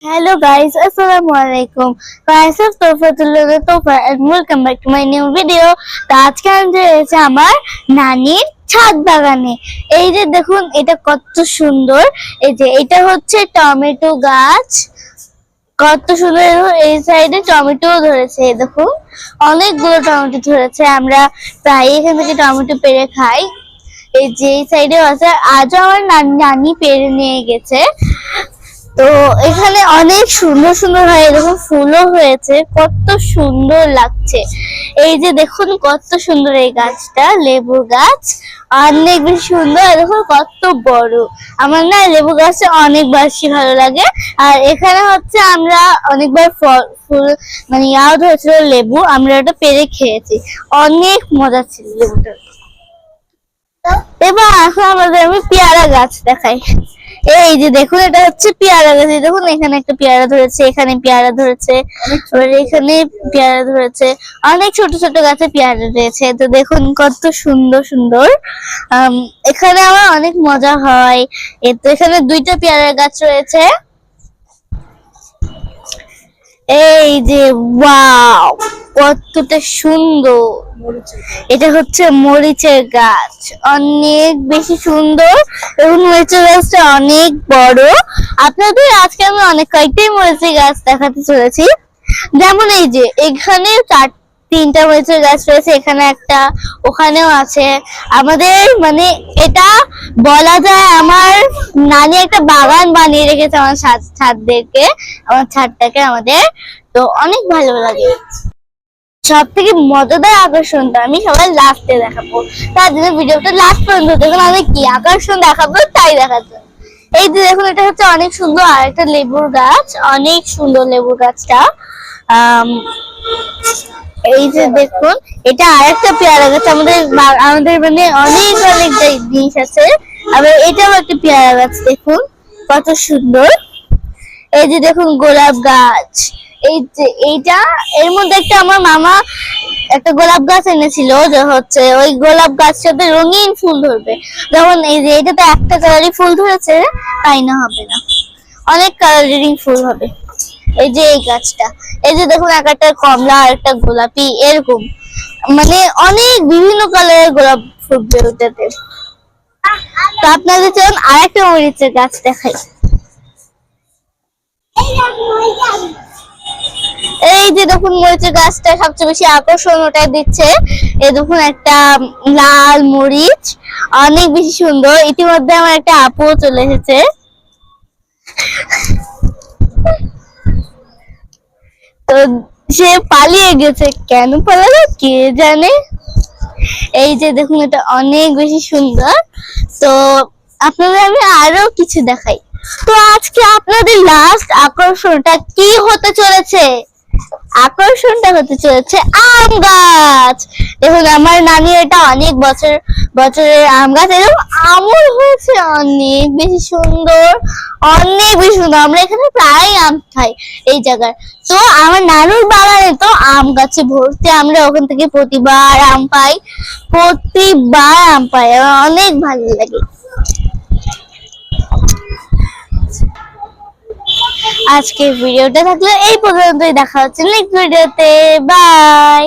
Hello guys, Assalamualaikum. Myself Tofa and welcome back to my new video. তো আজকে আমি রয়েছে আমার নানির ছাদ বাগানে। এই যে দেখুন এটা কত সুন্দর। এই যে এটা হচ্ছে টমেটো গাছ, কত সুন্দর। এই সাইডে টমেটো ধরেছে, দেখুন অনেকগুলো টমেটো ধরেছে। আমরা প্রায় এখান থেকে টমেটো পেড়ে খাই। এই যে এই সাইডেও আছে, আজও আমার নানি পেড়ে নিয়ে গেছে। তো এখানে অনেক সুন্দর সুন্দর হয়, দেখুন ফুলও হয়েছে, কত সুন্দর লাগছে। এই যে দেখুন কত সুন্দর এই গাছটা, লেবু গাছ, অনেক বেশি সুন্দর। দেখুন কত বড়। আমার না লেবু গাছটা অনেক বেশি ভালো লাগে। আর এখানে হচ্ছে আমরা অনেকবার ফুল মানে ইয়াও ধরেছিল লেবু, আমরা ওটা পেরে খেয়েছি, অনেক মজা ছিল লেবুটা। এবার এখন আমাদের আমি পেয়ারা গাছ দেখাই। এই যে দেখুন এটা হচ্ছে পেয়ারা গাছ। দেখুন এখানে একটা পেয়ারা ধরেছে, এখানে পেয়ারা ধরেছে, এখানে পেয়ারা ধরেছে, অনেক ছোট ছোট গাছে পেয়ারা রয়েছে। তো দেখুন কত সুন্দর সুন্দর। এখানে আমার অনেক মজা হয়। তো এখানে দুইটা পেয়ারা গাছ রয়েছে। এই যে ওয়াও, কতটা সুন্দর। এটা হচ্ছে মরিচের গাছ, অনেক বেশি সুন্দর এবং মরিচের গাছটা অনেক বড়। আপনাদের আজকে আমি অনেক কয়েকটাই মরিচের গাছ দেখাতে চলেছি। যেমন এই যে এখানে তিনটা মরিচের গাছ রয়েছে, এখানে একটা, ওখানেও আছে। আমাদের মানে এটা বলা যায় আমার নানি একটা বাগান বানিয়ে রেখেছে আমার ছাদদেরকে, আমার ছাদটাকে আমাদের। তো অনেক ভালো লাগে। সব থেকে মজাদার আকর্ষণটা আমি সবাই লাস্টে দেখাবো, তার জন্য ভিডিওটা লাস্ট পর্যন্ত দেখুন। আমি কি আকর্ষণ দেখাবো তাই দেখাবো। এই যে দেখুন এটা হচ্ছে অনেক সুন্দর আরেকটা লেবুর গাছ, অনেক সুন্দর লেবুর গাছটা। এই যে দেখুন এটা আরেকটা পেয়ারা গাছ। আমাদের মানে অনেক অনেক জিনিস আছে। আবার এটাও একটা পেয়ারা গাছ, দেখুন কত সুন্দর। এই যে দেখুন গোলাপ গাছ। এই যে এইটা, এর মধ্যে একটা আমার মামা একটা গোলাপ গাছ এনেছিল, যে হচ্ছে ওই গোলাপ গাছটাতে রঙিন ফুল ধরবে। যেমন এই যে এটাতে একটা কালারই ফুল ধরেছে, তাই না হবে না, অনেক কালারিং ফুল হবে। এই যে এই গাছটা, এই যে দেখুন একটা কমলা আর একটা গোলাপি, এরকম মানে অনেক বিভিন্ন কালারের গোলাপ ফুটবে ওটাতে। তো আপনাদের চলুন আরেকটা মরিচের গাছ দেখাই। এই যে দেখুন মরিচের গাছটা সবচেয়ে বেশি আকর্ষণ ওটাই দিচ্ছে। এই দেখুন একটা লাল মরিচ, অনেক বেশি সুন্দর। ইতিমধ্যে আমার একটা আপু চলে এসেছে। তো সে পালিয়ে গেছে, কেন পালালো কে জানে। এই যে দেখুন এটা অনেক বেশি সুন্দর। তো আপনাদের আমি আরো কিছু দেখাই। তো আজকে আপনাদের লাস্ট আকর্ষণটা কি হতে চলেছে? আকর্ষণটা হতে চলেছে আম গাছ। দেখুন আমার নানি এটা অনেক বছরের আম গাছ, এরকম আমও হয়েছে, অনেক বেশি সুন্দর, অনেক বেশি সুন্দর। আমরা এখানে প্রায় আম খাই এই জায়গায়। তো আমার নানুর বাগানে তো আম গাছে ভর্তি, আমরা ওখান থেকে প্রতিবার আম পাই, অনেক ভালো লাগে। আজকের ভিডিওটা থাকলে এই পর্যন্তই, দেখা হচ্ছে নেক্সট ভিডিওতে। বাই।